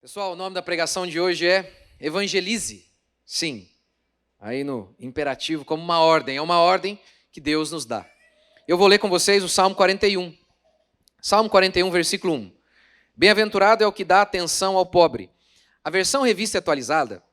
Pessoal, o nome da pregação de hoje é Evangelize. Sim, aí no imperativo como uma ordem, é uma ordem que Deus nos dá. Eu vou ler com vocês o Salmo 41. Salmo 41, versículo 1. Bem-aventurado é o que dá atenção ao pobre. A versão revista e atualizada,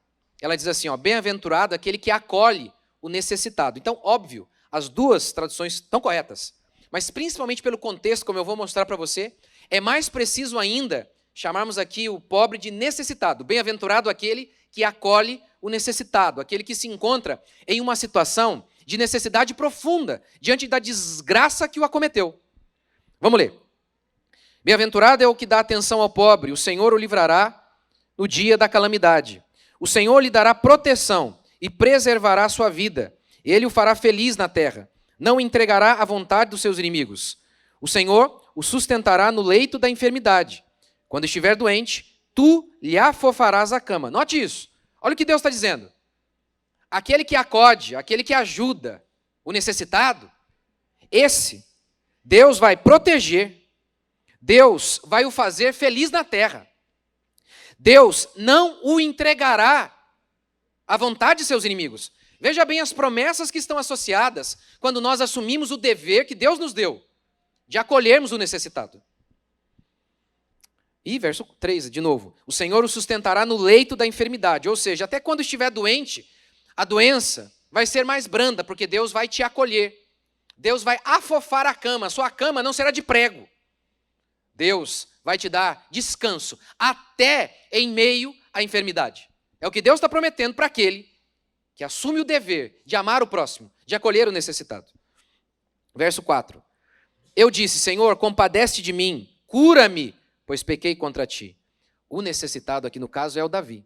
ela diz assim, bem-aventurado aquele que acolhe o necessitado. Então, óbvio, as duas traduções estão corretas, mas principalmente pelo contexto, como eu vou mostrar para você, é mais preciso ainda chamarmos aqui o pobre de necessitado. Bem-aventurado aquele que acolhe o necessitado, aquele que se encontra em uma situação de necessidade profunda, diante da desgraça que o acometeu. Vamos ler. Bem-aventurado é o que dá atenção ao pobre, o Senhor o livrará no dia da calamidade. O Senhor lhe dará proteção e preservará a sua vida. Ele o fará feliz na terra, não o entregará à vontade dos seus inimigos. O Senhor o sustentará no leito da enfermidade. Quando estiver doente, tu lhe afofarás a cama. Note isso. Olha o que Deus está dizendo. Aquele que acode, aquele que ajuda o necessitado, esse, Deus vai proteger, Deus vai o fazer feliz na terra. Deus não o entregará à vontade de seus inimigos. Veja bem as promessas que estão associadas quando nós assumimos o dever que Deus nos deu de acolhermos o necessitado. E verso 3, de novo. O Senhor o sustentará no leito da enfermidade. Ou seja, até quando estiver doente, a doença vai ser mais branda, porque Deus vai te acolher. Deus vai afofar a cama. A sua cama não será de prego. Deus vai te dar descanso até em meio à enfermidade. É o que Deus está prometendo para aquele que assume o dever de amar o próximo, de acolher o necessitado. Verso 4. Eu disse, Senhor, compadece de mim, cura-me, pois pequei contra ti. O necessitado aqui no caso é o Davi.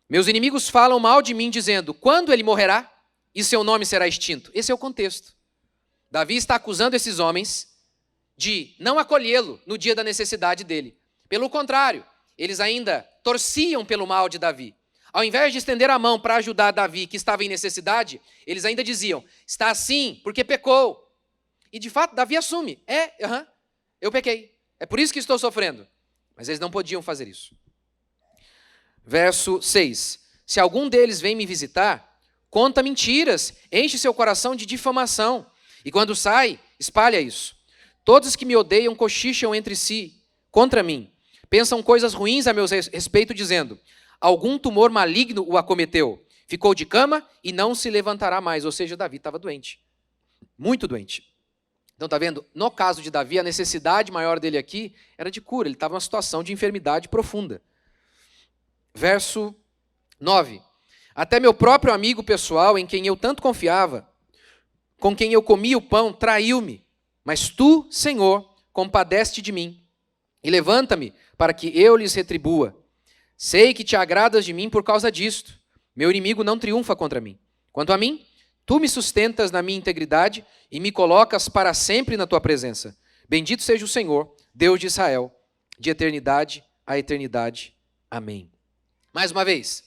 Meus inimigos falam mal de mim, dizendo, quando ele morrerá e seu nome será extinto? Esse é o contexto. Davi está acusando esses homens de não acolhê-lo no dia da necessidade dele. Pelo contrário, eles ainda torciam pelo mal de Davi. Ao invés de estender a mão para ajudar Davi, que estava em necessidade, eles ainda diziam, está assim porque pecou. E de fato, Davi assume, eu pequei. É por isso que estou sofrendo. Mas eles não podiam fazer isso. Verso 6. Se algum deles vem me visitar, conta mentiras, enche seu coração de difamação. E quando sai, espalha isso. Todos os que me odeiam cochicham entre si, contra mim. Pensam coisas ruins a meu respeito, dizendo, algum tumor maligno o acometeu. Ficou de cama e não se levantará mais. Ou seja, Davi estava doente. Muito doente. Então, está vendo? No caso de Davi, a necessidade maior dele aqui era de cura. Ele estava numa situação de enfermidade profunda. Verso 9. Até meu próprio amigo pessoal, em quem eu tanto confiava, com quem eu comia o pão, traiu-me. Mas tu, Senhor, compadece-te de mim. E levanta-me para que eu lhes retribua. Sei que te agradas de mim por causa disto. Meu inimigo não triunfa contra mim. Quanto a mim, tu me sustentas na minha integridade e me colocas para sempre na tua presença. Bendito seja o Senhor, Deus de Israel, de eternidade a eternidade. Amém. Mais uma vez.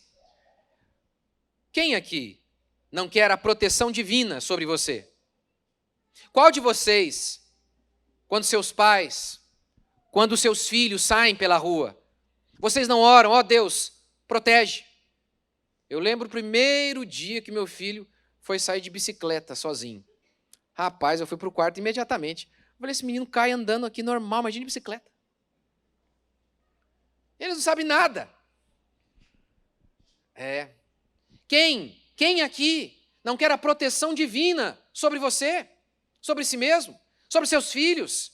Quem aqui não quer a proteção divina sobre você? Qual de vocês, quando seus pais, quando seus filhos saem pela rua, vocês não oram, Deus, protege? Eu lembro o primeiro dia que meu filho foi sair de bicicleta sozinho. Rapaz, eu fui para o quarto imediatamente. Eu falei, esse menino cai andando aqui normal, imagina de bicicleta. Eles não sabem nada. Quem aqui não quer a proteção divina sobre você, sobre si mesmo, sobre seus filhos?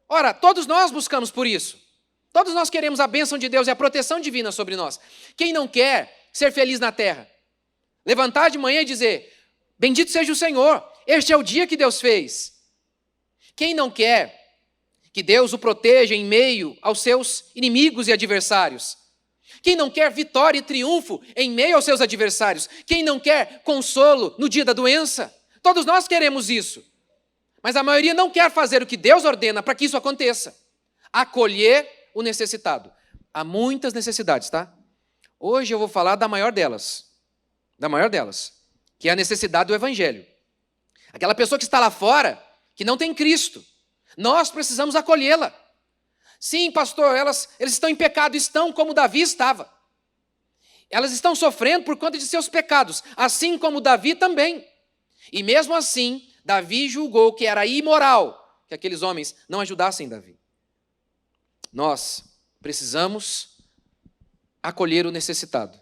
Ora, todos nós buscamos por isso. Todos nós queremos a bênção de Deus e a proteção divina sobre nós. Quem não quer ser feliz na terra? Levantar de manhã e dizer, bendito seja o Senhor, este é o dia que Deus fez. Quem não quer que Deus o proteja em meio aos seus inimigos e adversários? Quem não quer vitória e triunfo em meio aos seus adversários? Quem não quer consolo no dia da doença? Todos nós queremos isso. Mas a maioria não quer fazer o que Deus ordena para que isso aconteça. Acolher o necessitado. Há muitas necessidades, tá? Hoje eu vou falar da maior delas. Que é a necessidade do Evangelho. Aquela pessoa que está lá fora, que não tem Cristo. Nós precisamos acolhê-la. Sim, pastor, eles estão em pecado, estão como Davi estava. Elas estão sofrendo por conta de seus pecados, assim como Davi também. E mesmo assim, Davi julgou que era imoral que aqueles homens não ajudassem Davi. Nós precisamos acolher o necessitado.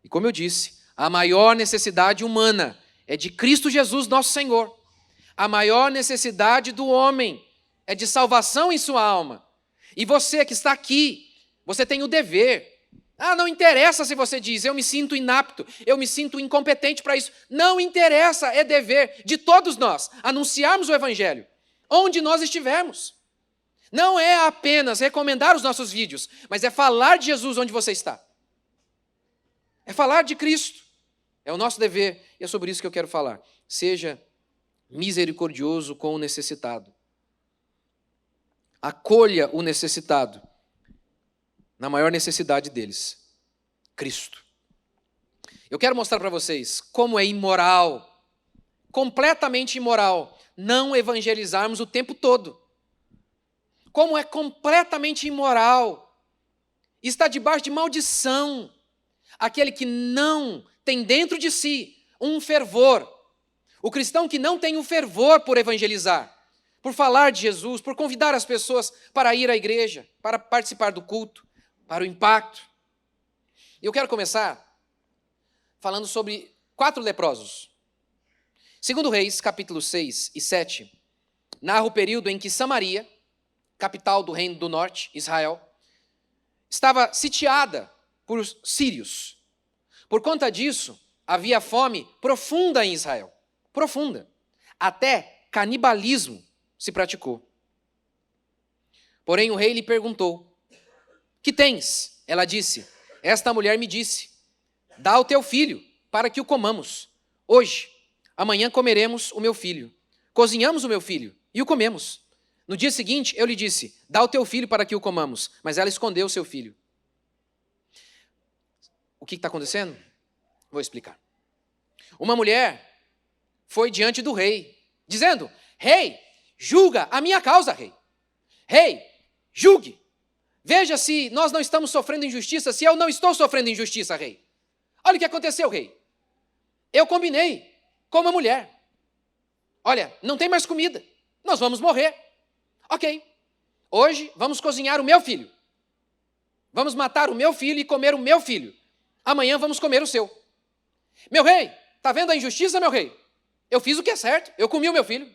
E como eu disse, a maior necessidade humana é de Cristo Jesus, nosso Senhor. A maior necessidade do homem é de salvação em sua alma. E você que está aqui, você tem o dever. Não interessa se você diz, eu me sinto inapto, eu me sinto incompetente para isso. Não interessa, é dever de todos nós anunciarmos o Evangelho, onde nós estivermos. Não é apenas recomendar os nossos vídeos, mas é falar de Jesus onde você está. É falar de Cristo. É o nosso dever, e é sobre isso que eu quero falar. Seja misericordioso com o necessitado. Acolha o necessitado na maior necessidade deles, Cristo. Eu quero mostrar para vocês como é imoral, completamente imoral, não evangelizarmos o tempo todo. Como é completamente imoral, está debaixo de maldição, aquele que não tem dentro de si um fervor. O cristão que não tem um fervor por evangelizar, por falar de Jesus, por convidar as pessoas para ir à igreja, para participar do culto, para o impacto. E eu quero começar falando sobre 4 leprosos. 2 Reis, capítulo 6 e 7, narra o período em que Samaria, capital do reino do norte, Israel, estava sitiada por sírios. Por conta disso, havia fome profunda em Israel. Profunda. Até canibalismo se praticou. Porém, o rei lhe perguntou, que tens? Ela disse, esta mulher me disse, dá ao teu filho, para que o comamos. Hoje, amanhã comeremos o meu filho. Cozinhamos o meu filho e o comemos. No dia seguinte, eu lhe disse, dá ao teu filho para que o comamos. Mas ela escondeu o seu filho. O que está acontecendo? Vou explicar. Uma mulher foi diante do rei, dizendo, rei, julga a minha causa, rei. Rei, julgue. Veja se nós não estamos sofrendo injustiça, se eu não estou sofrendo injustiça, rei. Olha o que aconteceu, rei. Eu combinei com uma mulher. Olha, não tem mais comida. Nós vamos morrer. Ok. Hoje vamos cozinhar o meu filho. Vamos matar o meu filho e comer o meu filho. Amanhã vamos comer o seu. Meu rei, está vendo a injustiça, meu rei? Eu fiz o que é certo. Eu comi o meu filho.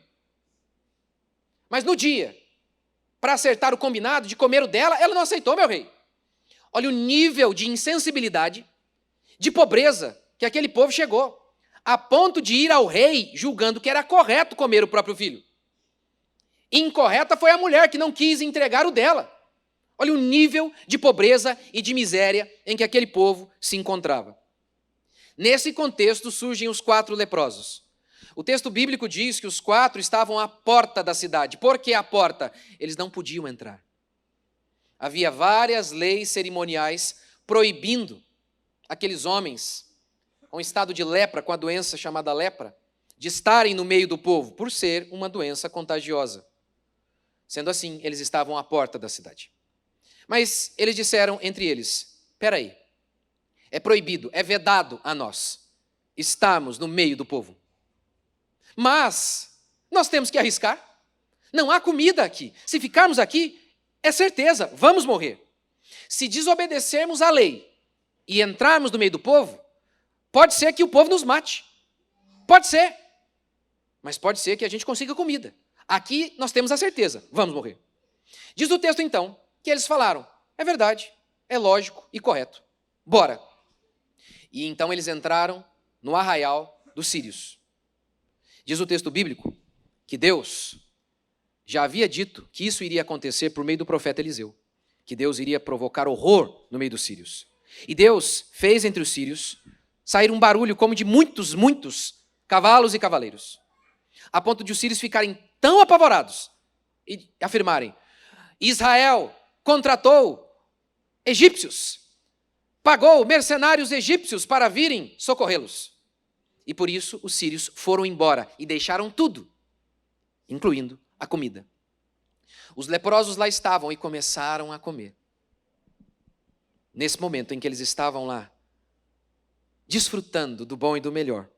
Mas no dia, para acertar o combinado de comer o dela, ela não aceitou, meu rei. Olha o nível de insensibilidade, de pobreza que aquele povo chegou, a ponto de ir ao rei julgando que era correto comer o próprio filho. Incorreta foi a mulher que não quis entregar o dela. Olha o nível de pobreza e de miséria em que aquele povo se encontrava. Nesse contexto surgem os 4 leprosos. O texto bíblico diz que os 4 estavam à porta da cidade. Por que à porta? Eles não podiam entrar. Havia várias leis cerimoniais proibindo aqueles homens com estado de lepra, com a doença chamada lepra, de estarem no meio do povo, por ser uma doença contagiosa. Sendo assim, eles estavam à porta da cidade. Mas eles disseram entre eles, espera aí, é proibido, é vedado a nós estarmos no meio do povo. Mas nós temos que arriscar. Não há comida aqui. Se ficarmos aqui, é certeza, vamos morrer. Se desobedecermos à lei e entrarmos no meio do povo, pode ser que o povo nos mate. Pode ser. Mas pode ser que a gente consiga comida. Aqui nós temos a certeza, vamos morrer. Diz o texto então, que eles falaram, é verdade, é lógico e correto. Bora. E então eles entraram no arraial dos sírios. Diz o texto bíblico que Deus já havia dito que isso iria acontecer por meio do profeta Eliseu, que Deus iria provocar horror no meio dos sírios. E Deus fez entre os sírios sair um barulho como de muitos, muitos cavalos e cavaleiros, a ponto de os sírios ficarem tão apavorados e afirmarem, Israel contratou egípcios, pagou mercenários egípcios para virem socorrê-los. E por isso os sírios foram embora e deixaram tudo, incluindo a comida. Os leprosos lá estavam e começaram a comer. Nesse momento em que eles estavam lá, desfrutando do bom e do melhor,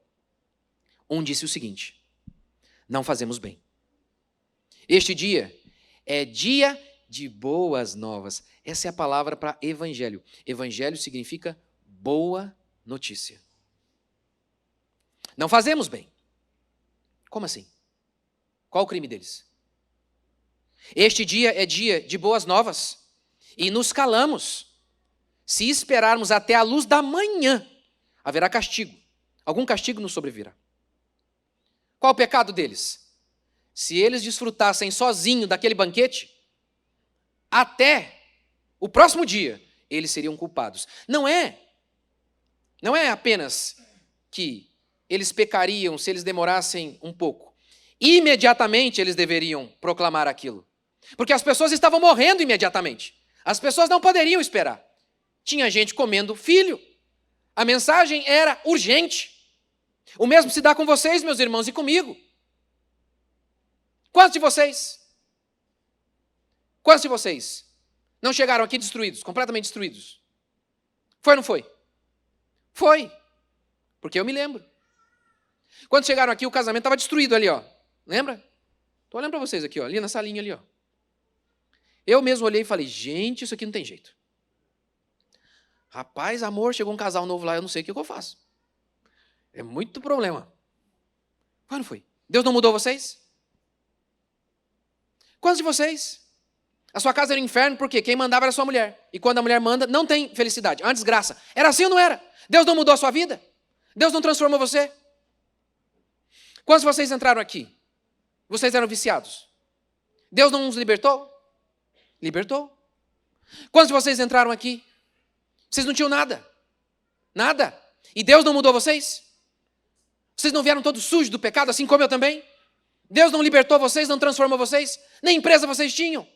um disse o seguinte: não fazemos bem. Este dia é dia de boas novas. Essa é a palavra para evangelho. Evangelho significa boa notícia. Não fazemos bem. Como assim? Qual o crime deles? Este dia é dia de boas novas e nos calamos. Se esperarmos até a luz da manhã, haverá castigo. Algum castigo nos sobrevirá. Qual o pecado deles? Se eles desfrutassem sozinho daquele banquete, até o próximo dia, eles seriam culpados. Não é apenas que eles pecariam se eles demorassem um pouco. Imediatamente eles deveriam proclamar aquilo. Porque as pessoas estavam morrendo imediatamente. As pessoas não poderiam esperar. Tinha gente comendo filho. A mensagem era urgente. O mesmo se dá com vocês, meus irmãos, e comigo. Quantos de vocês não chegaram aqui destruídos, completamente destruídos? Foi ou não foi? Foi. Porque eu me lembro. Quando chegaram aqui, o casamento estava destruído ali, ó. Lembra? Estou olhando para vocês aqui, ó, ali na salinha ali, ó. Eu mesmo olhei e falei, gente, isso aqui não tem jeito. Rapaz, amor, chegou um casal novo lá, eu não sei o que eu faço. É muito problema. Foi ou não foi? Deus não mudou vocês? Quantos de vocês? A sua casa era um inferno porque quem mandava era a sua mulher. E quando a mulher manda, não tem felicidade, é uma desgraça. Era assim ou não era? Deus não mudou a sua vida? Deus não transformou você? Quantos de vocês entraram aqui? Vocês eram viciados. Deus não nos libertou? Libertou. Quantos de vocês entraram aqui? Vocês não tinham nada. Nada. E Deus não mudou vocês? Vocês não vieram todos sujos do pecado, assim como eu também? Deus não libertou vocês, não transformou vocês? Nem empresa vocês tinham.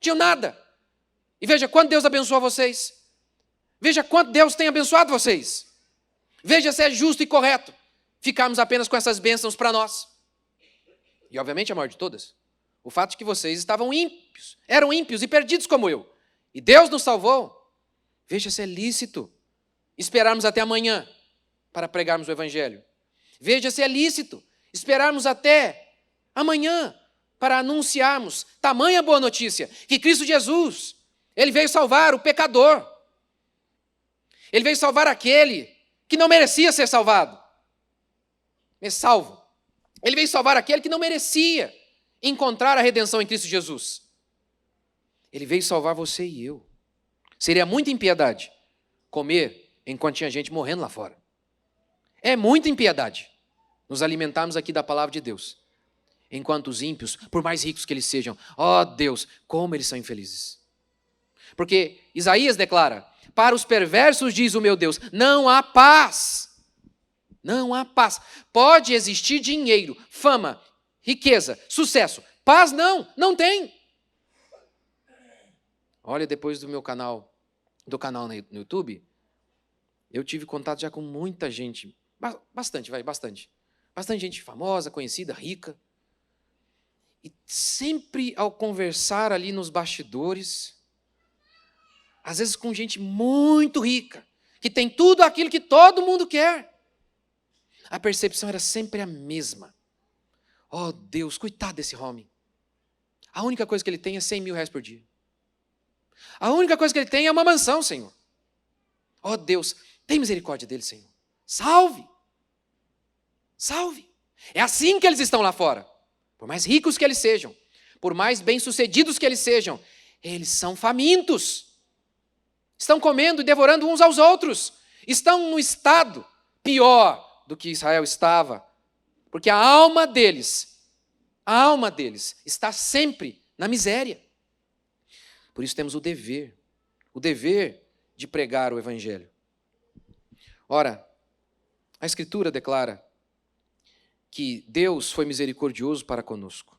Tinham nada. E veja quanto Deus abençoou vocês. Veja quanto Deus tem abençoado vocês. Veja se é justo e correto ficarmos apenas com essas bênçãos para nós. E obviamente a maior de todas, o fato de que vocês estavam ímpios, eram ímpios e perdidos como eu. E Deus nos salvou. Veja se é lícito esperarmos até amanhã para pregarmos o evangelho. Veja se é lícito esperarmos até amanhã para anunciarmos tamanha boa notícia, que Cristo Jesus, Ele veio salvar o pecador. Ele veio salvar aquele que não merecia ser salvado. É salvo. Ele veio salvar aquele que não merecia encontrar a redenção em Cristo Jesus. Ele veio salvar você e eu. Seria muita impiedade comer enquanto tinha gente morrendo lá fora. É muita impiedade nos alimentarmos aqui da palavra de Deus, enquanto os ímpios, por mais ricos que eles sejam, ó Deus, como eles são infelizes. Porque Isaías declara, para os perversos, diz o meu Deus, não há paz. Não há paz. Pode existir dinheiro, fama, riqueza, sucesso. Paz não, não tem. Olha, depois do canal no YouTube, eu tive contato já com muita gente, bastante gente famosa, conhecida, rica. E sempre ao conversar ali nos bastidores, às vezes com gente muito rica, que tem tudo aquilo que todo mundo quer, a percepção era sempre a mesma. Oh Deus, coitado desse homem. A única coisa que ele tem é 100 mil reais por dia. A única coisa que ele tem é uma mansão, Senhor. Oh Deus, tem misericórdia dele, Senhor. Salve. Salve. É assim que eles estão lá fora. Por mais ricos que eles sejam, por mais bem-sucedidos que eles sejam, eles são famintos. Estão comendo e devorando uns aos outros. Estão no estado pior do que Israel estava. Porque a alma deles está sempre na miséria. Por isso temos o dever de pregar o evangelho. Ora, a Escritura declara que Deus foi misericordioso para conosco,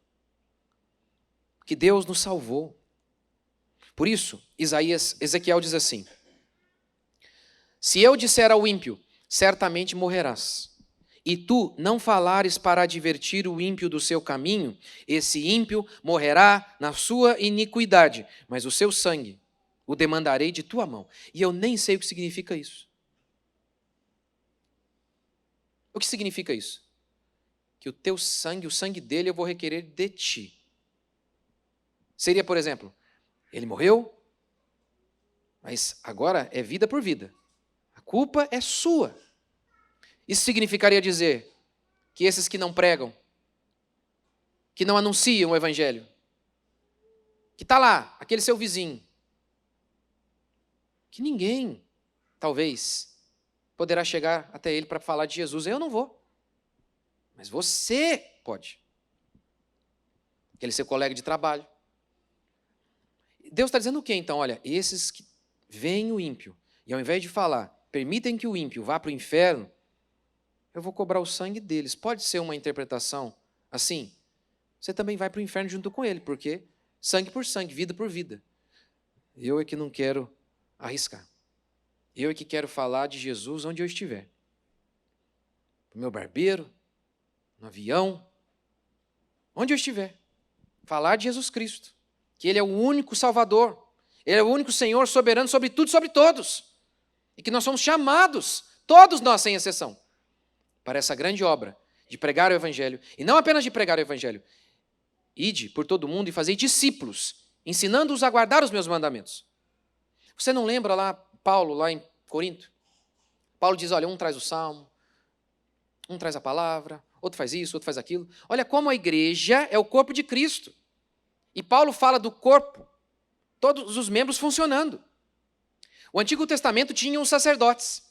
que Deus nos salvou. Por isso, Ezequiel diz assim, se eu disser ao ímpio, certamente morrerás, e tu não falares para advertir o ímpio do seu caminho, esse ímpio morrerá na sua iniquidade, mas o seu sangue o demandarei de tua mão. E eu nem sei o que significa isso. O que significa isso? Que o teu sangue, o sangue dele, eu vou requerer de ti. Seria, por exemplo, ele morreu, mas agora é vida por vida. A culpa é sua. Isso significaria dizer que esses que não pregam, que não anunciam o evangelho, que está lá, aquele seu vizinho, que ninguém, talvez, poderá chegar até ele para falar de Jesus. Eu não vou. Mas você pode. Aquele seu colega de trabalho. Deus está dizendo o quê, então? Olha, esses que veem o ímpio, e ao invés de falar, permitem que o ímpio vá para o inferno, eu vou cobrar o sangue deles. Pode ser uma interpretação assim? Você também vai para o inferno junto com ele, porque sangue por sangue, vida por vida. Eu é que não quero arriscar. Eu é que quero falar de Jesus onde eu estiver. Para o meu barbeiro, no avião, onde eu estiver. Falar de Jesus Cristo, que Ele é o único Salvador, Ele é o único Senhor soberano sobre tudo e sobre todos. E que nós somos chamados, todos nós sem exceção, para essa grande obra de pregar o Evangelho. E não apenas de pregar o Evangelho. Ide por todo mundo e fazei discípulos, ensinando-os a guardar os meus mandamentos. Você não lembra lá, Paulo, lá em Corinto? Paulo diz, olha, um traz o salmo, um traz a palavra, outro faz isso, outro faz aquilo. Olha como a igreja é o corpo de Cristo. E Paulo fala do corpo, todos os membros funcionando. O Antigo Testamento tinha os sacerdotes.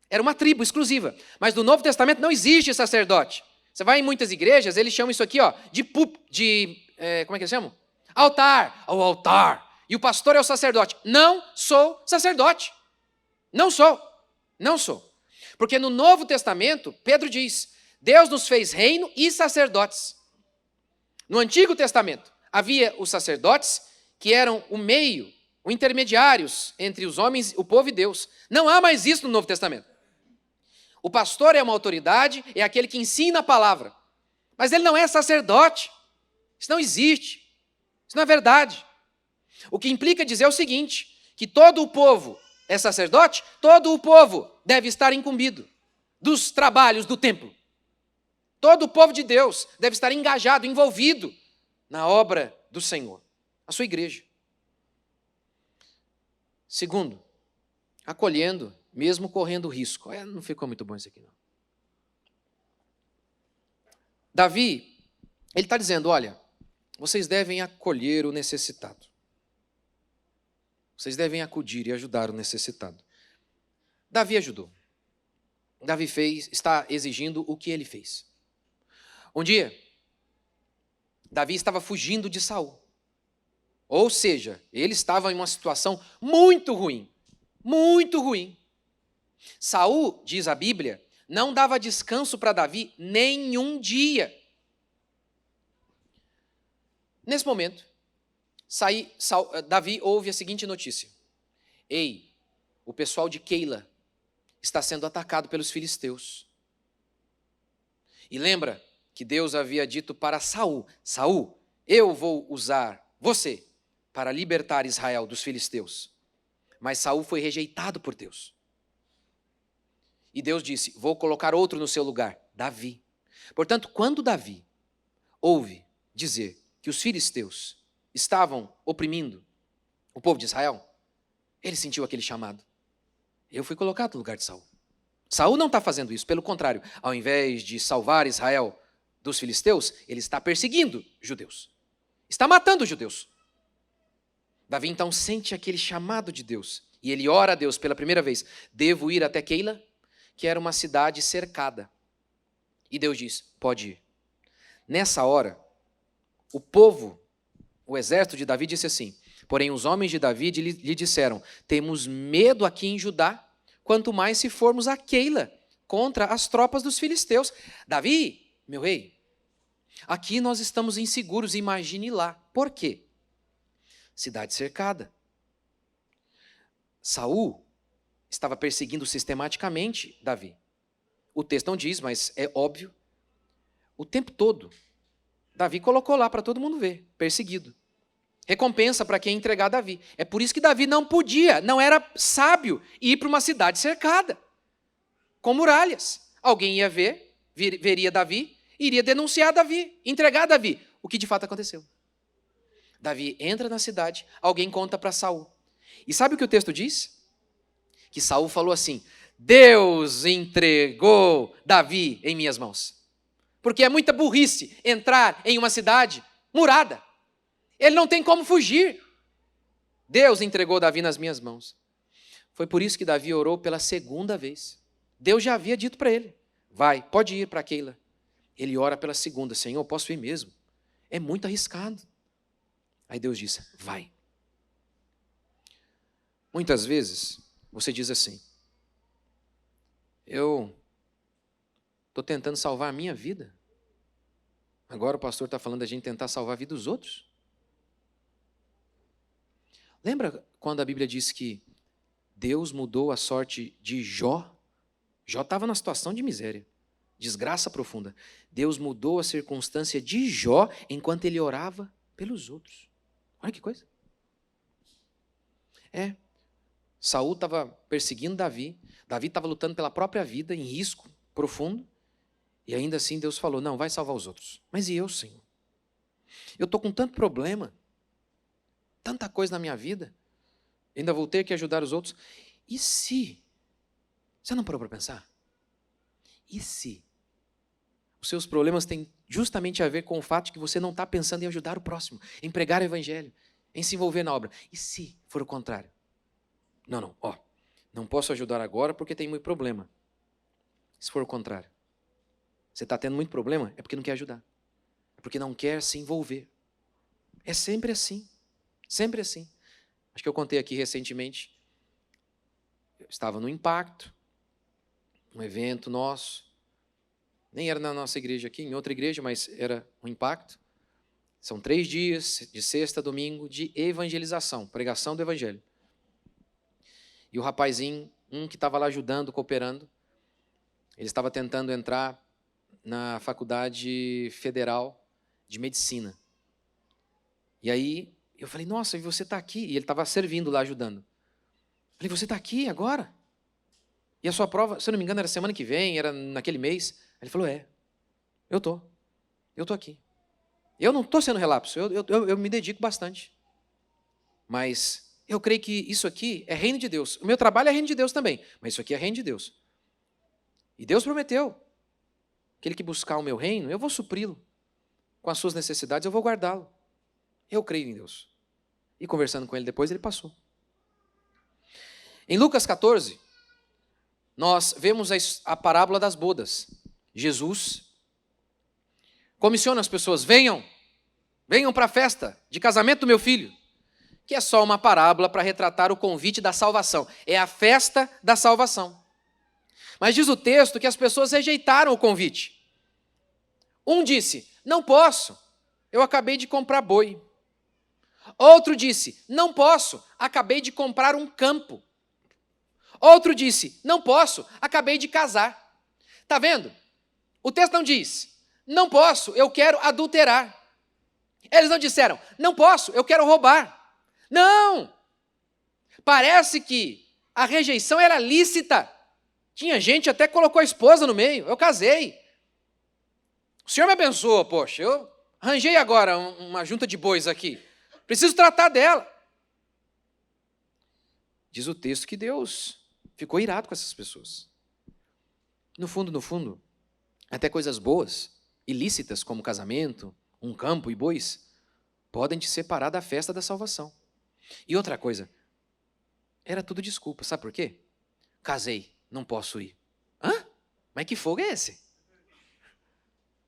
Era uma tribo exclusiva. Mas no Novo Testamento não existe sacerdote. Você vai em muitas igrejas, eles chamam isso aqui como é que eles chamam? Altar. O altar. E o pastor é o sacerdote. Não sou sacerdote. Não sou. Não sou. Porque no Novo Testamento, Pedro diz, Deus nos fez reino e sacerdotes. No Antigo Testamento, havia os sacerdotes que eram o meio, os intermediários entre os homens, o povo e Deus. Não há mais isso no Novo Testamento. O pastor é uma autoridade, é aquele que ensina a palavra. Mas ele não é sacerdote. Isso não existe. Isso não é verdade. O que implica dizer o seguinte, que todo o povo é sacerdote, todo o povo deve estar incumbido dos trabalhos do templo. Todo o povo de Deus deve estar engajado, envolvido na obra do Senhor, a sua igreja. Segundo, acolhendo, mesmo correndo risco. Não ficou muito bom isso aqui, não. Davi, ele está dizendo, olha, vocês devem acolher o necessitado. Vocês devem acudir e ajudar o necessitado. Davi ajudou. Davi está exigindo o que ele fez. Um dia, Davi estava fugindo de Saul. Ou seja, ele estava em uma situação muito ruim. Muito ruim. Saul, diz a Bíblia, não dava descanso para Davi nenhum dia. Nesse momento, Davi ouve a seguinte notícia. Ei, o pessoal de Keila está sendo atacado pelos filisteus. E lembra que Deus havia dito para Saul, Saul, eu vou usar você para libertar Israel dos filisteus. Mas Saul foi rejeitado por Deus. E Deus disse, vou colocar outro no seu lugar, Davi. Portanto, quando Davi ouve dizer que os filisteus estavam oprimindo o povo de Israel, ele sentiu aquele chamado. Eu fui colocado no lugar de Saul. Saul não está fazendo isso, pelo contrário, ao invés de salvar Israel dos filisteus, ele está perseguindo judeus. Está matando os judeus. Davi então sente aquele chamado de Deus. E ele ora a Deus pela primeira vez. Devo ir até Keila, que era uma cidade cercada. E Deus diz, pode ir. Nessa hora, o povo, o exército de Davi disse assim, porém os homens de Davi lhe disseram, temos medo aqui em Judá, quanto mais se formos a Keila, contra as tropas dos filisteus. Davi, meu rei, aqui nós estamos inseguros, imagine lá. Por quê? Cidade cercada. Saul estava perseguindo sistematicamente Davi. o texto não diz, mas é óbvio, o tempo todo, Davi colocou lá para todo mundo ver, perseguido. Recompensa para quem entregar Davi. É por isso que Davi não podia, não era sábio ir para uma cidade cercada, com muralhas. Alguém ia ver, veria Davi, iria denunciar Davi, entregar Davi. O que de fato aconteceu? Davi entra na cidade, alguém conta para Saul. E sabe o que o texto diz? Que Saul falou assim: Deus entregou Davi em minhas mãos. Porque é muita burrice entrar em uma cidade murada. Ele não tem como fugir. Deus entregou Davi nas minhas mãos. Foi por isso que Davi orou pela segunda vez. Deus já havia dito para ele: vai, pode ir para Keila. Ele ora pela segunda: Senhor, posso ir mesmo? É muito arriscado. Aí Deus disse: vai. Muitas vezes você diz assim: eu estou tentando salvar a minha vida. Agora o pastor está falando da gente tentar salvar a vida dos outros. Lembra quando a Bíblia diz que Deus mudou a sorte de Jó? Jó estava numa situação de miséria, desgraça profunda. Deus mudou a circunstância de Jó enquanto ele orava pelos outros. Olha que coisa. Saul estava perseguindo Davi. Davi estava lutando pela própria vida, em risco profundo. E ainda assim Deus falou: não, vai salvar os outros. Mas e eu, Senhor? Eu estou com tanto problema, tanta coisa na minha vida, ainda vou ter que ajudar os outros. E se? Você não parou para pensar? E se? Os seus problemas têm justamente a ver com o fato de que você não está pensando em ajudar o próximo, em pregar o evangelho, em se envolver na obra. E se for o contrário? Não, não posso ajudar agora porque tem muito problema. Se for o contrário, você está tendo muito problema, é porque não quer ajudar. É porque não quer se envolver. É sempre assim. Sempre assim. Acho que eu contei aqui recentemente. Eu estava no Impacto, um evento nosso. Nem era na nossa igreja aqui, em outra igreja, mas era um Impacto. São 3 dias, de sexta a domingo, de evangelização, pregação do evangelho. E o rapazinho, que estava lá ajudando, cooperando, ele estava tentando entrar na Faculdade Federal de Medicina. E aí eu falei: nossa, e você está aqui? E ele estava servindo lá, ajudando. Eu falei: você está aqui agora? E a sua prova, se eu não me engano, era semana que vem, era naquele mês. Ele falou: eu estou aqui. Eu não estou sendo relapso, eu me dedico bastante. Mas eu creio que isso aqui é reino de Deus. O meu trabalho é reino de Deus também, mas isso aqui é reino de Deus. E Deus prometeu: aquele que buscar o meu reino, eu vou supri-lo. Com as suas necessidades, eu vou guardá-lo. Eu creio em Deus. E conversando com ele depois, ele passou. Em Lucas 14, nós vemos a parábola das bodas. Jesus comissiona as pessoas: venham para a festa de casamento do meu filho, que é só uma parábola para retratar o convite da salvação. É a festa da salvação. Mas diz o texto que as pessoas rejeitaram o convite. Um disse: não posso, eu acabei de comprar boi. Outro disse: não posso, acabei de comprar um campo. Outro disse: não posso, acabei de casar. Está vendo? O texto não diz: não posso, eu quero adulterar. Eles não disseram: não posso, eu quero roubar. Não! Parece que a rejeição era lícita. Tinha gente até que colocou a esposa no meio. Eu casei. O Senhor me abençoa, poxa. Eu arranjei agora uma junta de bois aqui. Preciso tratar dela. Diz o texto que Deus ficou irado com essas pessoas. No fundo, até coisas boas, ilícitas, como casamento, um campo e bois, podem te separar da festa da salvação. E outra coisa, era tudo desculpa. Sabe por quê? Casei, não posso ir. Hã? Mas que fogo é esse?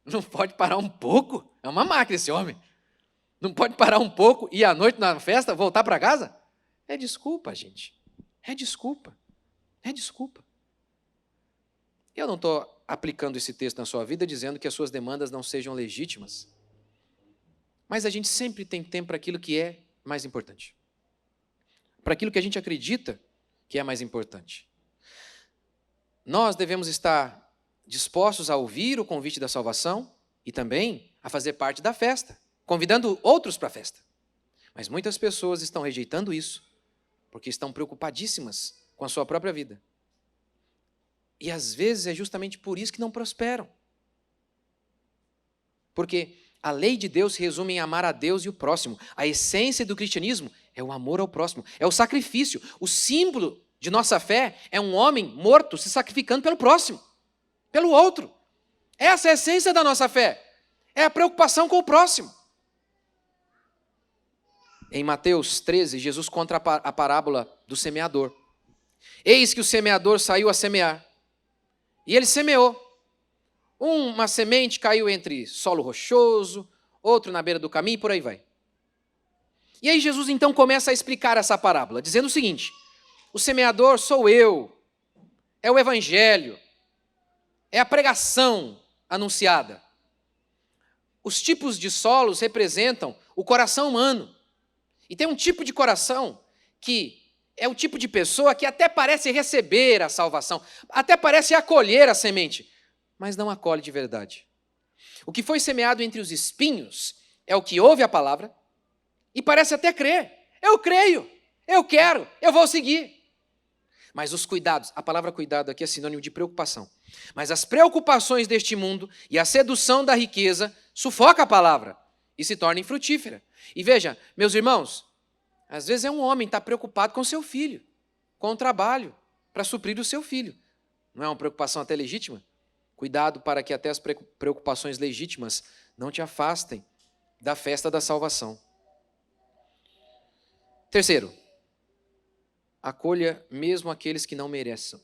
Não pode parar um pouco? É uma máquina esse homem. Não pode parar um pouco e à noite na festa voltar para casa? É desculpa, gente. É desculpa. É desculpa. Eu não estou aplicando esse texto na sua vida dizendo que as suas demandas não sejam legítimas. Mas a gente sempre tem tempo para aquilo que é mais importante. Para aquilo que a gente acredita que é mais importante. Nós devemos estar dispostos a ouvir o convite da salvação e também a fazer parte da festa, convidando outros para a festa. Mas muitas pessoas estão rejeitando isso porque estão preocupadíssimas com a sua própria vida. E às vezes é justamente por isso que não prosperam. Porque a lei de Deus se resume em amar a Deus e o próximo. A essência do cristianismo é o amor ao próximo, é o sacrifício. O símbolo de nossa fé é um homem morto se sacrificando pelo próximo, pelo outro. Essa é a essência da nossa fé. É a preocupação com o próximo. Em Mateus 13, Jesus conta a parábola do semeador. Eis que o semeador saiu a semear. E ele semeou. Uma semente caiu entre solo rochoso, outro na beira do caminho e por aí vai. E aí Jesus então começa a explicar essa parábola, dizendo o seguinte: o semeador sou eu, é o evangelho, é a pregação anunciada. Os tipos de solos representam o coração humano. E tem um tipo de coração que é o tipo de pessoa que até parece receber a salvação, até parece acolher a semente, mas não acolhe de verdade. O que foi semeado entre os espinhos é o que ouve a palavra e parece até crer. Eu creio, eu quero, eu vou seguir. Mas os cuidados, a palavra cuidado aqui é sinônimo de preocupação. Mas as preocupações deste mundo e a sedução da riqueza sufoca a palavra e se torna infrutífera. E veja, meus irmãos, às vezes é um homem que está preocupado com seu filho, com o trabalho, para suprir o seu filho. Não é uma preocupação até legítima? Cuidado para que até as preocupações legítimas não te afastem da festa da salvação. Terceiro, acolha mesmo aqueles que não mereçam.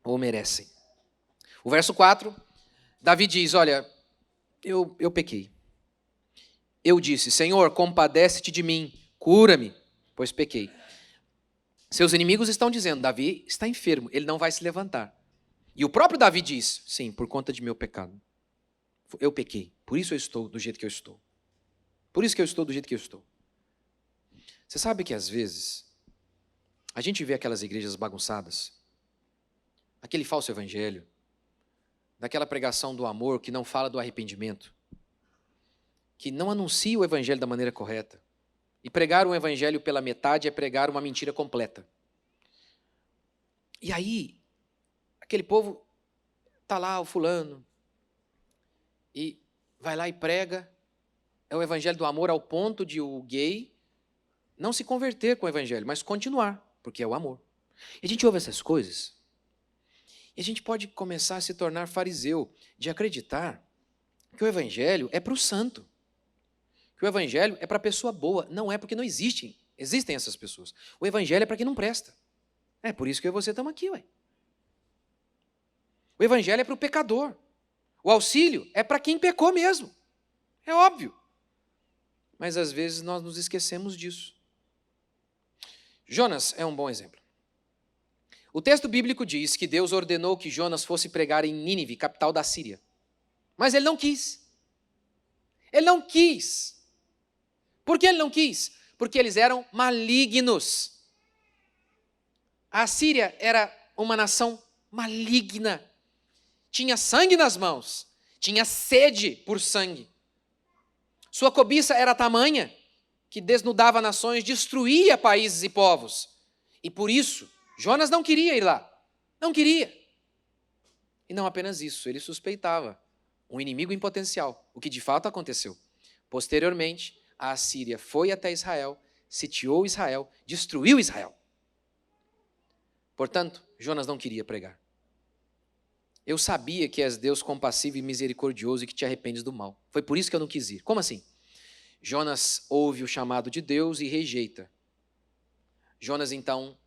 Ou merecem. O verso 4, Davi diz, olha, eu pequei. Eu disse, Senhor, compadece-te de mim, cura-me, pois pequei. Seus inimigos estão dizendo, Davi está enfermo, ele não vai se levantar. E o próprio Davi diz, sim, por conta de meu pecado. Eu pequei, por isso eu estou do jeito que eu estou. Por isso que eu estou do jeito que eu estou. Você sabe que às vezes a gente vê aquelas igrejas bagunçadas, aquele falso evangelho, daquela pregação do amor que não fala do arrependimento, que não anuncia o evangelho da maneira correta. E pregar um evangelho pela metade é pregar uma mentira completa. E aí, aquele povo está lá, o fulano, e vai lá e prega, é o evangelho do amor ao ponto de o gay não se converter com o evangelho, mas continuar, porque é o amor. E a gente ouve essas coisas, e a gente pode começar a se tornar fariseu, de acreditar que o evangelho é para o santo, que o evangelho é para a pessoa boa. Não é, porque não existem essas pessoas. O evangelho é para quem não presta. É por isso que eu e você estamos aqui, ué. O evangelho é para o pecador. O auxílio é para quem pecou mesmo. É óbvio. Mas às vezes nós nos esquecemos disso. Jonas é um bom exemplo. O texto bíblico diz que Deus ordenou que Jonas fosse pregar em Nínive, capital da Síria. Mas ele não quis. Ele não quis. Por que ele não quis? Porque eles eram malignos. A Síria era uma nação maligna. Tinha sangue nas mãos. Tinha sede por sangue. Sua cobiça era tamanha que desnudava nações, destruía países e povos. E por isso, Jonas não queria ir lá. Não queria. E não apenas isso, ele suspeitava um inimigo em potencial, o que de fato aconteceu. Posteriormente, a Assíria foi até Israel, sitiou Israel, destruiu Israel. Portanto, Jonas não queria pregar. Eu sabia que és Deus compassivo e misericordioso e que te arrependes do mal. Foi por isso que eu não quis ir. Como assim? Jonas ouve o chamado de Deus e rejeita. Jonas, então,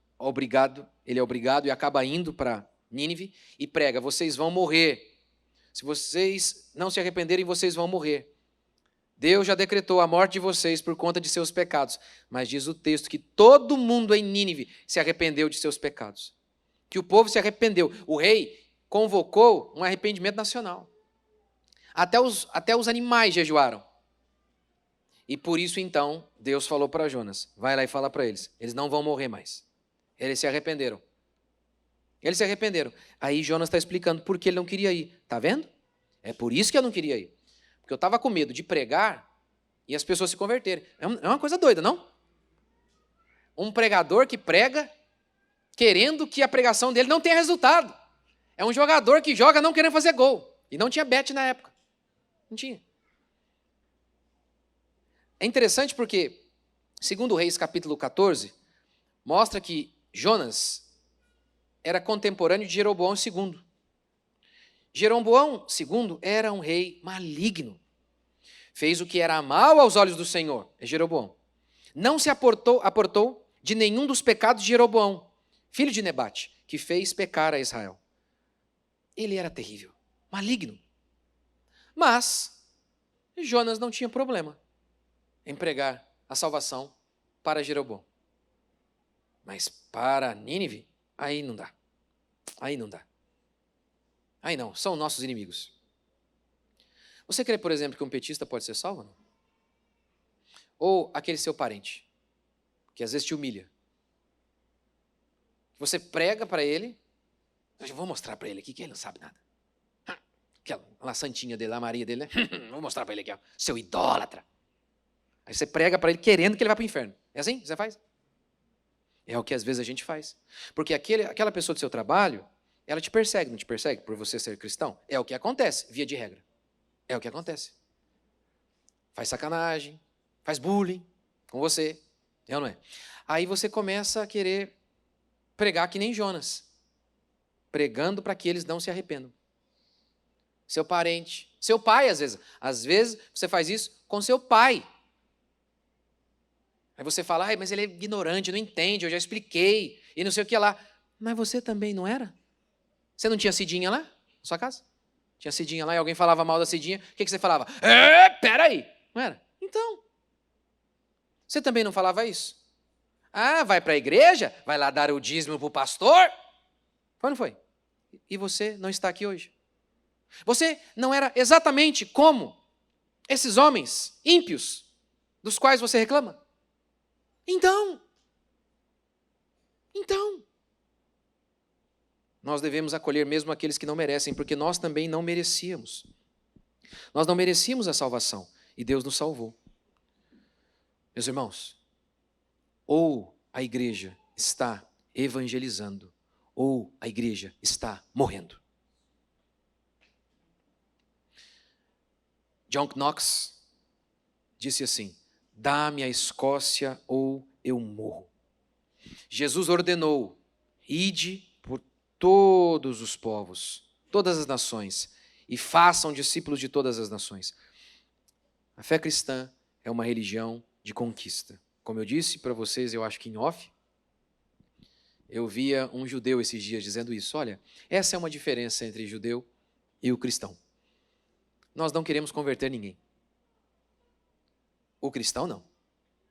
ele é obrigado e acaba indo para Nínive e prega, vocês vão morrer. Se vocês não se arrependerem, vocês vão morrer. Deus já decretou a morte de vocês por conta de seus pecados. Mas diz o texto que todo mundo em Nínive se arrependeu de seus pecados. Que o povo se arrependeu. O rei convocou um arrependimento nacional. Até os animais jejuaram. E por isso, então, Deus falou para Jonas, vai lá e fala para eles, eles não vão morrer mais. Eles se arrependeram. Eles se arrependeram. Aí Jonas está explicando por que ele não queria ir. Tá vendo? É por isso que eu não queria ir. Porque eu estava com medo de pregar e as pessoas se converterem. É uma coisa doida, não? Um pregador que prega querendo que a pregação dele não tenha resultado. É um jogador que joga não querendo fazer gol. E não tinha bet na época. Não tinha. É interessante porque, segundo Reis capítulo 14, mostra que Jonas era contemporâneo de Jeroboão II. Jeroboão II era um rei maligno. Fez o que era mal aos olhos do Senhor, é Jeroboão. Não se aportou de nenhum dos pecados de Jeroboão, filho de Nebate, que fez pecar a Israel. Ele era terrível, maligno. Mas Jonas não tinha problema em pregar a salvação para Jeroboão. Mas para Nínive, aí não dá. Aí não dá. Aí não, são nossos inimigos. Você crê, por exemplo, que um petista pode ser salvo? Não? Ou aquele seu parente, que às vezes te humilha. Você prega para ele, eu vou mostrar para ele aqui que ele não sabe nada. Aquela santinha dele, a Maria dele, né? Vou mostrar para ele aqui, ó, seu idólatra. Aí você prega para ele querendo que ele vá para o inferno. É assim que você faz? É o que às vezes a gente faz. Porque aquela pessoa do seu trabalho, ela te persegue, não te persegue por você ser cristão? É o que acontece, via de regra. É o que acontece. Faz sacanagem, faz bullying com você. É ou não é? Aí você começa a querer pregar que nem Jonas. Pregando para que eles não se arrependam. Seu parente, seu pai às vezes. Às vezes você faz isso com seu pai. Aí você fala, mas ele é ignorante, não entende, eu já expliquei, e não sei o que lá. Mas você também não era? Você não tinha Cidinha lá na sua casa? Tinha Cidinha lá e alguém falava mal da Cidinha, o que você falava? Peraí, não era? Então, você também não falava isso? Vai para a igreja? Vai lá dar o dízimo para o pastor? Foi ou não foi? E você não está aqui hoje? Você não era exatamente como esses homens ímpios dos quais você reclama? Então, nós devemos acolher mesmo aqueles que não merecem, porque nós também não merecíamos. Nós não merecíamos a salvação, e Deus nos salvou. Meus irmãos, ou a igreja está evangelizando, ou a igreja está morrendo. John Knox disse assim, dá-me a Escócia ou eu morro. Jesus ordenou, ide por todos os povos, todas as nações, e façam discípulos de todas as nações. A fé cristã é uma religião de conquista. Como eu disse para vocês, eu acho que em off, eu via um judeu esses dias dizendo isso. Olha, essa é uma diferença entre judeu e o cristão. Nós não queremos converter ninguém. O cristão não.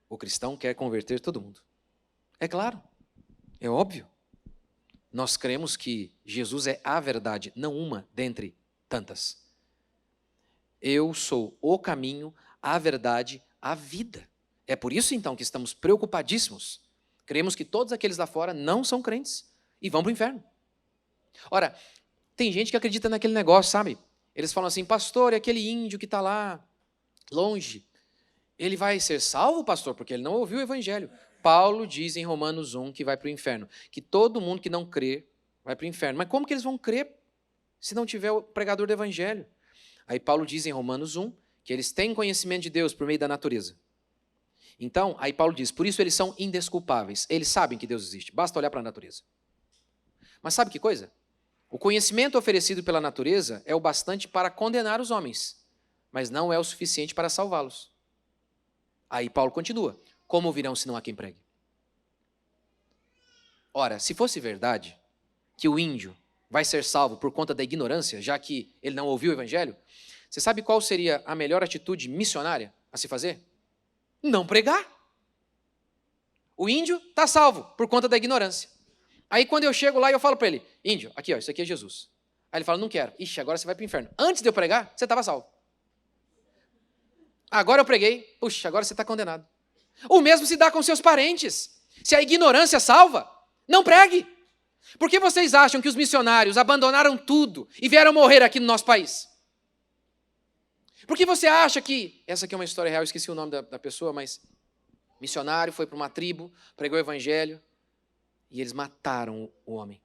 O cristão quer converter todo mundo. É claro, é óbvio. Nós cremos que Jesus é a verdade, não uma dentre tantas. Eu sou o caminho, a verdade, a vida. É por isso, então, que estamos preocupadíssimos. Cremos que todos aqueles lá fora não são crentes e vão para o inferno. Ora, tem gente que acredita naquele negócio, sabe? Eles falam assim, pastor, é aquele índio que está lá, longe. Ele vai ser salvo, pastor, porque ele não ouviu o evangelho. Paulo diz em Romanos 1 que vai para o inferno. Que todo mundo que não crê vai para o inferno. Mas como que eles vão crer se não tiver o pregador do evangelho? Aí Paulo diz em Romanos 1 que eles têm conhecimento de Deus por meio da natureza. Então, aí Paulo diz, por isso eles são indesculpáveis. Eles sabem que Deus existe, basta olhar para a natureza. Mas sabe que coisa? O conhecimento oferecido pela natureza é o bastante para condenar os homens, mas não é o suficiente para salvá-los. Aí Paulo continua, como virão se não há quem pregue? Ora, se fosse verdade que o índio vai ser salvo por conta da ignorância, já que ele não ouviu o evangelho, você sabe qual seria a melhor atitude missionária a se fazer? Não pregar. O índio está salvo por conta da ignorância. Aí quando eu chego lá e eu falo para ele, índio, aqui ó, isso aqui é Jesus. Aí ele fala, não quero. Ixi, agora você vai para o inferno. Antes de eu pregar, você estava salvo. Agora eu preguei, puxa, agora você está condenado. O mesmo se dá com seus parentes. Se a ignorância salva, não pregue. Por que vocês acham que os missionários abandonaram tudo e vieram morrer aqui no nosso país? Por que você acha que... Essa aqui é uma história real, eu esqueci o nome da pessoa, mas... Missionário foi para uma tribo, pregou o evangelho e eles mataram o homem.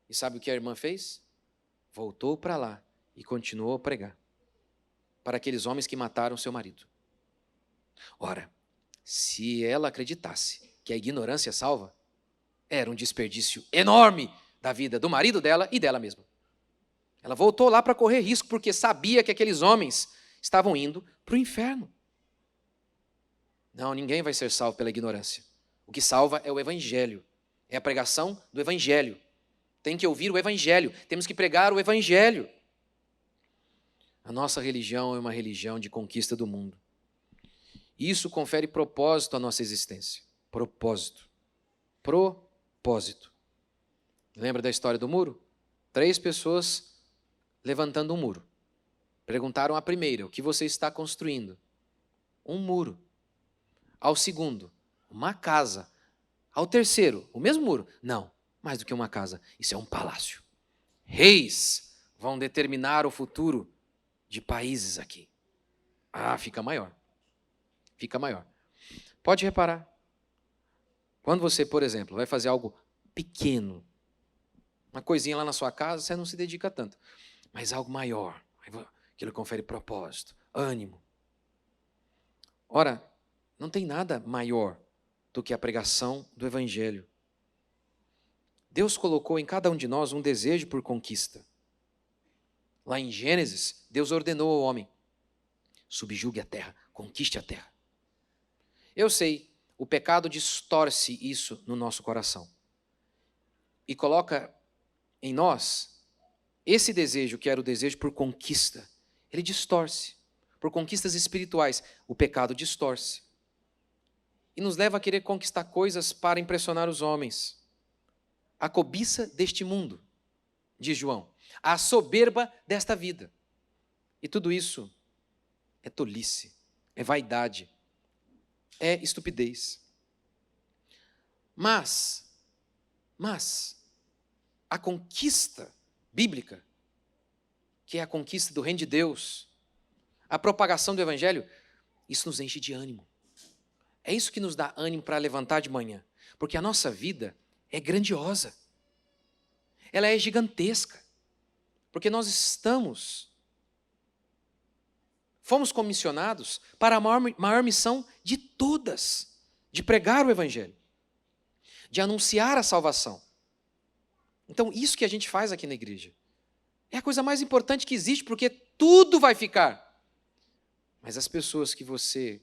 E sabe o que a irmã fez? Voltou para lá e continuou a pregar para aqueles homens que mataram seu marido. Ora, se ela acreditasse que a ignorância salva, era um desperdício enorme da vida do marido dela e dela mesma. Ela voltou lá para correr risco porque sabia que aqueles homens estavam indo para o inferno. Não, ninguém vai ser salvo pela ignorância. O que salva é o evangelho. É a pregação do evangelho. Tem que ouvir o evangelho. Temos que pregar o evangelho. A nossa religião é uma religião de conquista do mundo. Isso confere propósito à nossa existência. Propósito. Propósito. Lembra da história do muro? 3 pessoas levantando um muro. Perguntaram à primeira: o que você está construindo? Um muro. Ao segundo, uma casa. Ao terceiro, o mesmo muro. Não, mais do que uma casa. Isso é um palácio. Reis vão determinar o futuro de países aqui. Ah, fica maior. Fica maior. Pode reparar. Quando você, por exemplo, vai fazer algo pequeno, uma coisinha lá na sua casa, você não se dedica tanto. Mas algo maior, aquilo confere propósito, ânimo. Ora, não tem nada maior do que a pregação do evangelho. Deus colocou em cada um de nós um desejo por conquista. Lá em Gênesis, Deus ordenou ao homem: subjugue a terra, conquiste a terra. Eu sei, o pecado distorce isso no nosso coração. E coloca em nós esse desejo, que era o desejo por conquista. Ele distorce. Por conquistas espirituais, o pecado distorce. E nos leva a querer conquistar coisas para impressionar os homens. A cobiça deste mundo, diz João. A soberba desta vida. E tudo isso é tolice, é vaidade, é estupidez. Mas a conquista bíblica, que é a conquista do reino de Deus, a propagação do evangelho, isso nos enche de ânimo. É isso que nos dá ânimo para levantar de manhã. Porque a nossa vida é grandiosa. Ela é gigantesca. Porque nós fomos comissionados para a maior missão de todas, de pregar o evangelho, de anunciar a salvação. Então, isso que a gente faz aqui na igreja é a coisa mais importante que existe, porque tudo vai ficar. Mas as pessoas que você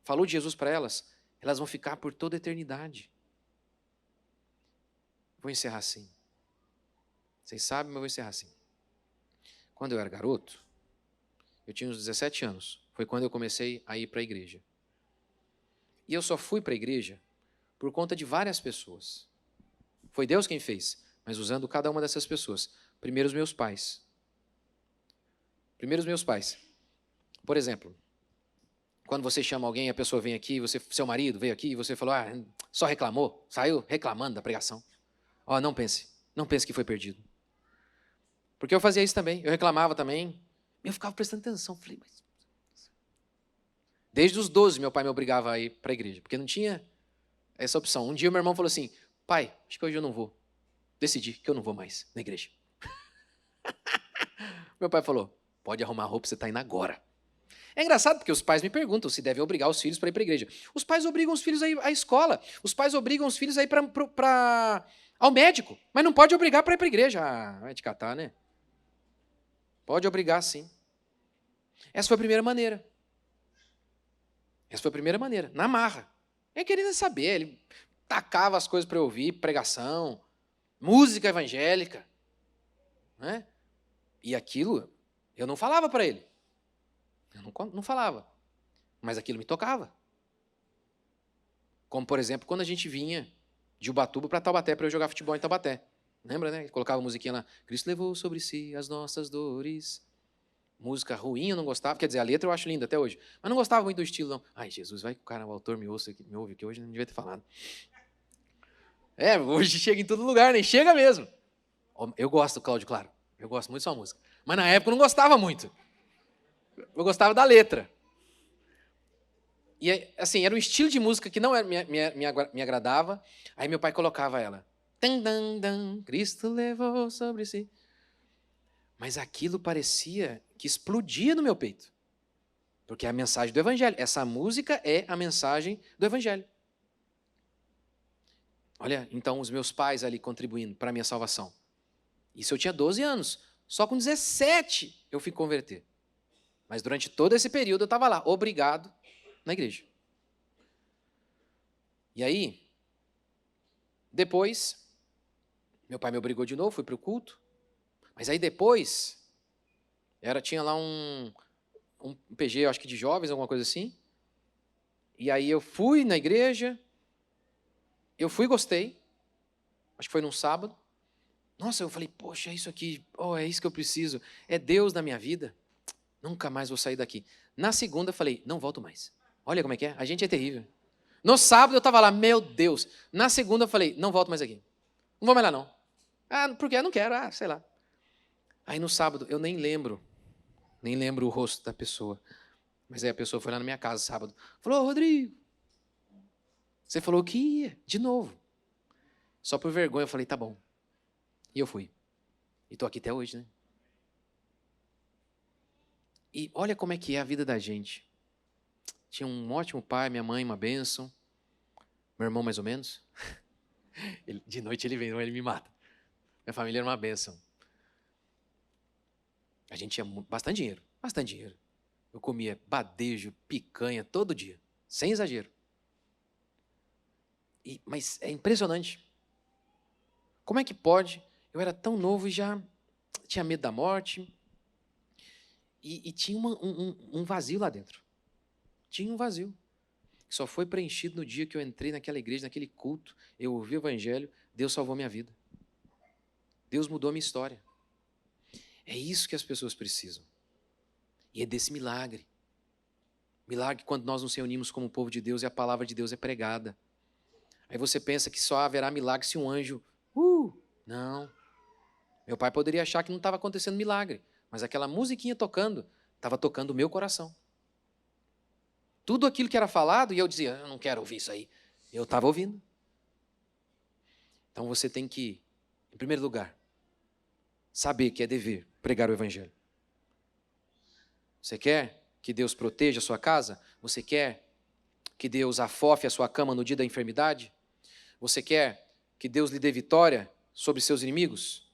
falou de Jesus para elas, elas vão ficar por toda a eternidade. Vou encerrar assim. Vocês sabem, mas eu vou encerrar assim. Quando eu era garoto, eu tinha uns 17 anos. Foi quando eu comecei a ir para a igreja. E eu só fui para a igreja por conta de várias pessoas. Foi Deus quem fez, mas usando cada uma dessas pessoas. Primeiro os meus pais. Por exemplo, quando você chama alguém, a pessoa vem aqui, seu marido veio aqui, e você falou, só reclamou, saiu reclamando da pregação. Não pense que foi perdido. Porque eu fazia isso também, eu reclamava também, e eu ficava prestando atenção. Falei, mas... Desde os 12, meu pai me obrigava a ir para a igreja, porque não tinha essa opção. Um dia meu irmão falou assim, pai, acho que hoje eu não vou. Decidi que eu não vou mais na igreja. Meu pai falou, pode arrumar a roupa, você está indo agora. É engraçado porque os pais me perguntam se devem obrigar os filhos para ir para a igreja. Os pais obrigam os filhos a ir à escola. Os pais obrigam os filhos a ir ao médico. Mas não pode obrigar para ir para a igreja. Vai te catar, né? Pode obrigar, sim. Essa foi a primeira maneira. Na marra. Ele queria saber. Ele tacava as coisas para eu ouvir, pregação, música evangélica. Né? E aquilo, eu não falava para ele. Eu não falava. Mas aquilo me tocava. Como, por exemplo, quando a gente vinha de Ubatuba para Taubaté para eu jogar futebol em Taubaté. Lembra, né? Colocava a musiquinha lá. Cristo levou sobre si as nossas dores. Música ruim eu não gostava. Quer dizer, a letra eu acho linda até hoje. Mas não gostava muito do estilo, não. Ai, Jesus, vai que o autor me ouve aqui hoje não devia ter falado. Hoje chega em todo lugar, nem chega mesmo. Eu gosto do Cláudio Claro. Eu gosto muito da sua música. Mas na época eu não gostava muito. Eu gostava da letra. E assim, era um estilo de música que não me agradava. Aí meu pai colocava ela. Dan, dan, dan, Cristo levou sobre si. Mas aquilo parecia que explodia no meu peito. Porque é a mensagem do Evangelho. Essa música é a mensagem do Evangelho. Olha, então os meus pais ali contribuindo para a minha salvação. Isso eu tinha 12 anos. Só com 17 eu fui converter. Mas durante todo esse período eu estava lá, obrigado, na igreja. E aí, depois, meu pai me obrigou de novo, fui para o culto. Mas aí depois, tinha lá um PG, eu acho que de jovens, alguma coisa assim. E aí eu fui na igreja, gostei. Acho que foi num sábado. Nossa, eu falei, poxa, é isso aqui, é isso que eu preciso. É Deus na minha vida. Nunca mais vou sair daqui. Na segunda eu falei, não volto mais. Olha como é que é, a gente é terrível. No sábado eu estava lá, meu Deus. Na segunda eu falei, não volto mais aqui. Não vou mais lá não. Por quê? Eu não quero, sei lá. Aí no sábado eu nem lembro o rosto da pessoa. Mas aí a pessoa foi lá na minha casa sábado. Falou, Rodrigo, você falou que ia, de novo. Só por vergonha eu falei, tá bom. E eu fui. E estou aqui até hoje, né? E olha como é que é a vida da gente. Tinha um ótimo pai, minha mãe, uma bênção. Meu irmão, mais ou menos. De noite ele vem, ele me mata. Minha família era uma bênção. A gente tinha bastante dinheiro. Bastante dinheiro. Eu comia badejo, picanha, todo dia. Sem exagero. Mas é impressionante. Como é que pode? Eu era tão novo e já tinha medo da morte. E tinha um vazio lá dentro. Tinha um vazio. Que só foi preenchido no dia que eu entrei naquela igreja, naquele culto. Eu ouvi o Evangelho. Deus salvou minha vida. Deus mudou a minha história. É isso que as pessoas precisam. E é desse milagre. Milagre quando nós nos reunimos como povo de Deus e a palavra de Deus é pregada. Aí você pensa que só haverá milagre se um anjo... Não. Meu pai poderia achar que não estava acontecendo milagre. Mas aquela musiquinha tocando, estava tocando o meu coração. Tudo aquilo que era falado, e eu dizia, eu não quero ouvir isso aí. Eu estava ouvindo. Então você tem que, em primeiro lugar, saber que é dever pregar o Evangelho. Você quer que Deus proteja a sua casa? Você quer que Deus afofe a sua cama no dia da enfermidade? Você quer que Deus lhe dê vitória sobre seus inimigos?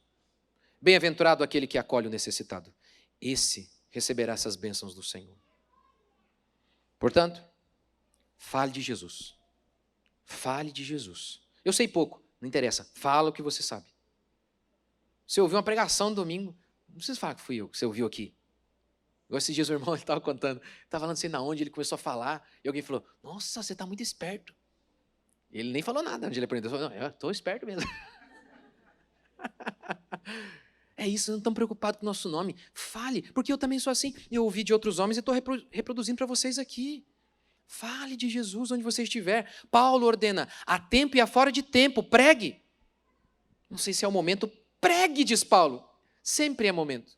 Bem-aventurado aquele que acolhe o necessitado. Esse receberá essas bênçãos do Senhor. Portanto, fale de Jesus. Fale de Jesus. Eu sei pouco, não interessa. Fala o que você sabe. Você ouviu uma pregação no domingo, não precisa falar que fui eu, que você ouviu aqui. Igual esses dias o irmão estava contando, estava falando não sei na onde, ele começou a falar, e alguém falou, nossa, você está muito esperto. E ele nem falou nada onde ele aprendeu. Ele falou, não, eu estou esperto mesmo. É isso, não estão preocupados com o nosso nome. Fale, porque eu também sou assim. Eu ouvi de outros homens e estou reproduzindo para vocês aqui. Fale de Jesus onde você estiver. Paulo ordena, a tempo e a fora de tempo, pregue. Não sei se é o momento, pregue, diz Paulo. Sempre é momento.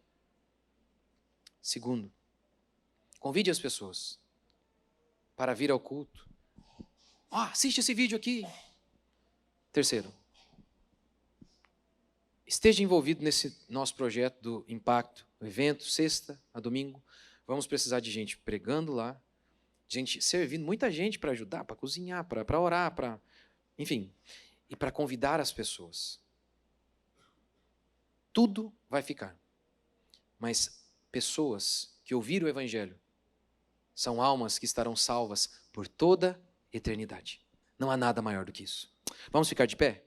Segundo, convide as pessoas para vir ao culto. Assiste esse vídeo aqui. Terceiro, esteja envolvido nesse nosso projeto do Impacto, o evento, sexta a domingo. Vamos precisar de gente pregando lá, gente servindo, muita gente para ajudar, para cozinhar, para orar, enfim, e para convidar as pessoas. Tudo vai ficar. Mas pessoas que ouviram o Evangelho são almas que estarão salvas por toda a eternidade. Não há nada maior do que isso. Vamos ficar de pé?